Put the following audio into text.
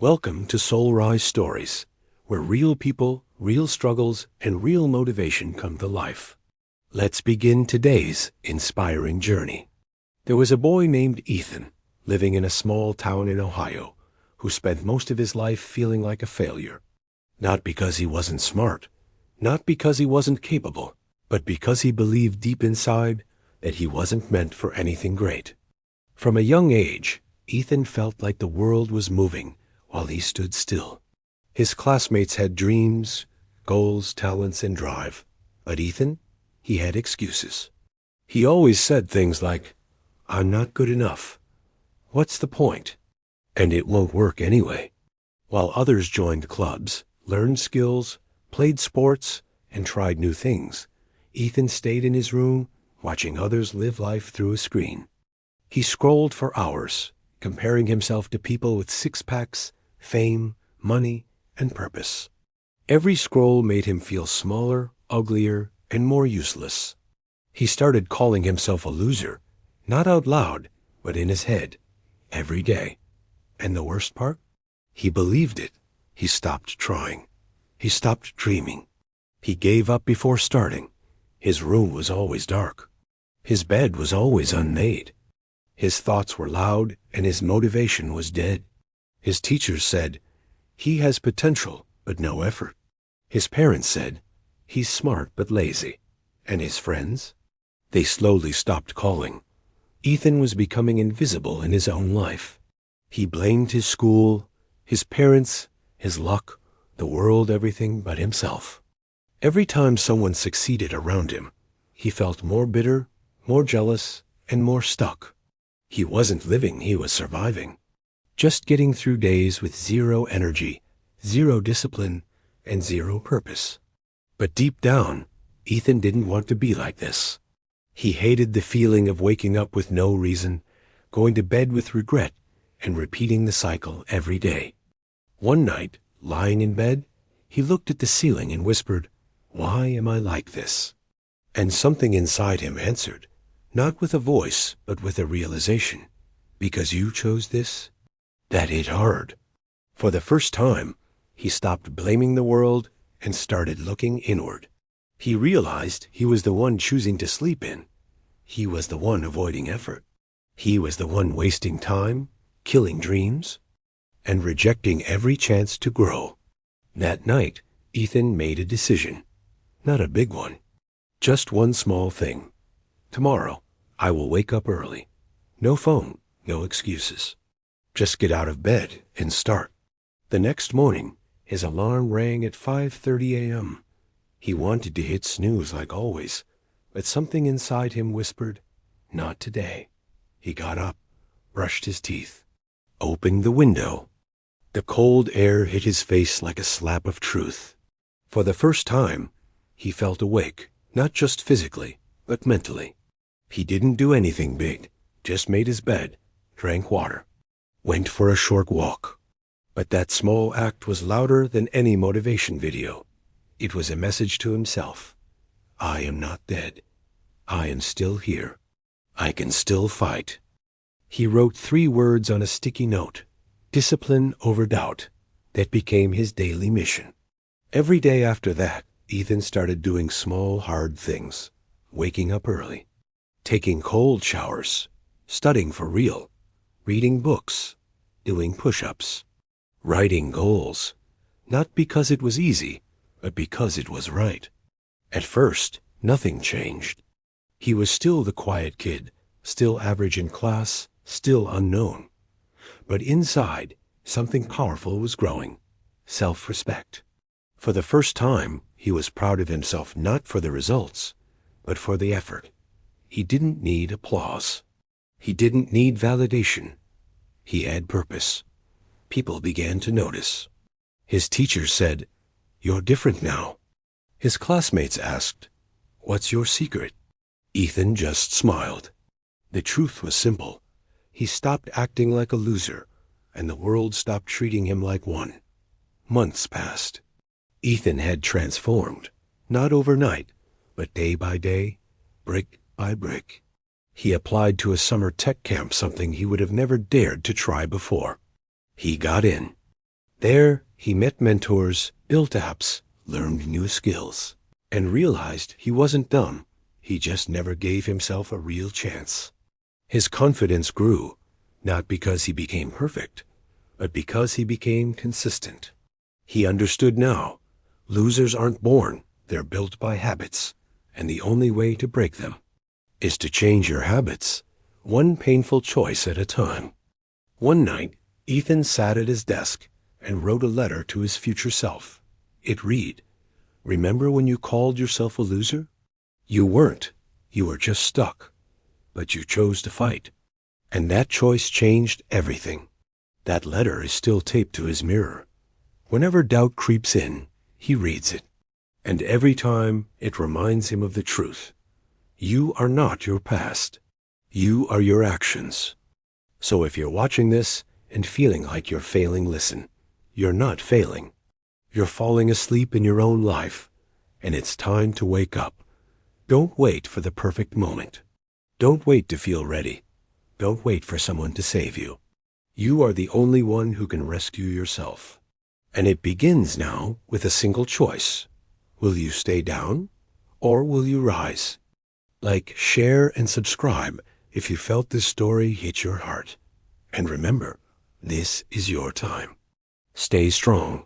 Welcome to Soul Rise Stories, where real people, real struggles, and real motivation come to life. Let's begin today's inspiring journey. There was a boy named Ethan, living in a small town in Ohio, who spent most of his life feeling like a failure. Not because he wasn't smart, not because he wasn't capable, but because he believed deep inside that he wasn't meant for anything great. From a young age, Ethan felt like the world was moving while he stood still. His classmates had dreams, goals, talents, and drive. But Ethan, he had excuses. He always said things like, "I'm not good enough. What's the point? And it won't work anyway." While others joined clubs, learned skills, played sports, and tried new things, Ethan stayed in his room, watching others live life through a screen. He scrolled for hours, comparing himself to people with six-packs, fame, money, and purpose. Every scroll made him feel smaller, uglier, and more useless. He started calling himself a loser, not out loud, but in his head, every day. And the worst part? He believed it. He stopped trying. He stopped dreaming. He gave up before starting. His room was always dark. His bed was always unmade. His thoughts were loud, and his motivation was dead. His teachers said, "He has potential, but no effort." His parents said, "He's smart but lazy." And his friends? They slowly stopped calling. Ethan was becoming invisible in his own life. He blamed his school, his parents, his luck, the world, everything but himself. Every time someone succeeded around him, he felt more bitter, more jealous, and more stuck. He wasn't living, he was surviving. Just getting through days with zero energy, zero discipline, and zero purpose. But deep down, Ethan didn't want to be like this. He hated the feeling of waking up with no reason, going to bed with regret, and repeating the cycle every day. One night, lying in bed, he looked at the ceiling and whispered, "Why am I like this?" And something inside him answered, not with a voice, but with a realization. "Because you chose this?" That hit hard. For the first time, he stopped blaming the world and started looking inward. He realized he was the one choosing to sleep in. He was the one avoiding effort. He was the one wasting time, killing dreams, and rejecting every chance to grow. That night, Ethan made a decision. Not a big one. Just one small thing. Tomorrow, I will wake up early. No phone, no excuses. Just get out of bed and start. The next morning, his alarm rang at 5:30 a.m. He wanted to hit snooze like always, but something inside him whispered, "Not today." He got up, brushed his teeth, opened the window. The cold air hit his face like a slap of truth. For the first time, he felt awake, not just physically, but mentally. He didn't do anything big, just made his bed, drank water, went for a short walk. But that small act was louder than any motivation video. It was a message to himself. I am not dead. I am still here. I can still fight. He wrote 3 words on a sticky note, discipline over doubt. That became his daily mission. Every day after that, Ethan started doing small, hard things. Waking up early, taking cold showers, studying for real, reading books, doing push-ups, writing goals, not because it was easy, but because it was right. At first, nothing changed. He was still the quiet kid, still average in class, still unknown. But inside, something powerful was growing, self-respect. For the first time, he was proud of himself not for the results, but for the effort. He didn't need applause. He didn't need validation. He had purpose. People began to notice. His teachers said, "You're different now." His classmates asked, "What's your secret?" Ethan just smiled. The truth was simple. He stopped acting like a loser, and the world stopped treating him like one. Months passed. Ethan had transformed, not overnight, but day by day, brick by brick. He applied to a summer tech camp, something he would have never dared to try before. He got in. There, he met mentors, built apps, learned new skills, and realized he wasn't dumb. He just never gave himself a real chance. His confidence grew, not because he became perfect, but because he became consistent. He understood now, losers aren't born, they're built by habits, and the only way to break them is to change your habits, one painful choice at a time. One night, Ethan sat at his desk and wrote a letter to his future self. It read, "Remember when you called yourself a loser? You weren't. You were just stuck. But you chose to fight. And that choice changed everything." That letter is still taped to his mirror. Whenever doubt creeps in, he reads it. And every time, it reminds him of the truth. You are not your past. You are your actions. So if you're watching this and feeling like you're failing, listen. You're not failing. You're falling asleep in your own life, and it's time to wake up. Don't wait for the perfect moment. Don't wait to feel ready. Don't wait for someone to save you. You are the only one who can rescue yourself. And it begins now with a single choice. Will you stay down, or will you rise? Like, share, and subscribe if you felt this story hit your heart. And remember, this is your time. Stay strong.